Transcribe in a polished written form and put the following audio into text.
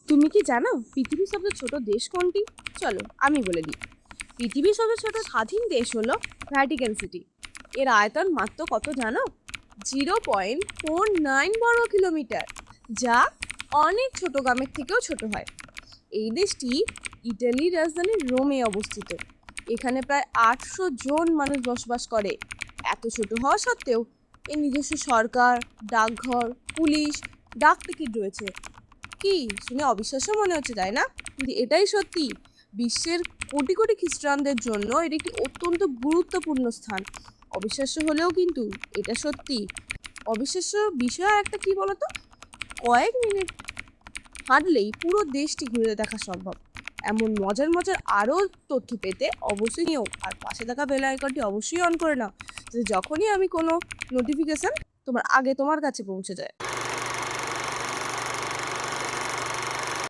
তুমি কি জানো পৃথিবীর সবচেয়ে ছোট দেশ কোনটি? চলো আমি বলে দিই। পৃথিবীর সবচেয়ে ছোট স্বাধীন দেশ হলো ভ্যাটিকান সিটি। এর আয়তন মাত্র কত জানো? 0.49 বর্গ কিলোমিটার, যা অনেক ছোট গ্রামের থেকেও ছোট হয়। এই দেশটি ইটালির রাজধানী রোমে অবস্থিত। এখানে প্রায় 800 জন মানুষ বসবাস করে। এত ছোট হওয়া সত্ত্বেও এর নিজস্ব সরকার, ডাকঘর, পুলিশ, ডাক টিকিট রয়েছে। কি শুনে অবিশ্বাস্য মনে হচ্ছে, তাই না? কিন্তু এটাই সত্যি। বিশ্বের কোটি কোটি খ্রিস্টানদের জন্য এটি একটি অত্যন্ত গুরুত্বপূর্ণ স্থান। অবিশ্বাস্য হলেও কিন্তু এটা সত্যি। অবিশ্বাস্য বিষয় আর একটা কি বলতো, কয়েক মিনিট হাঁটলেই পুরো দেশটি ঘুরে দেখা সম্ভব। এমন মজার মজার আরও তথ্য পেতে অবশ্যই নিও, আর পাশে থাকা বেল আইকনটি অবশ্যই অন করে নাও, যাতে যখনই আমি কোনো নোটিফিকেশন তোমার কাছে পৌঁছে যায়।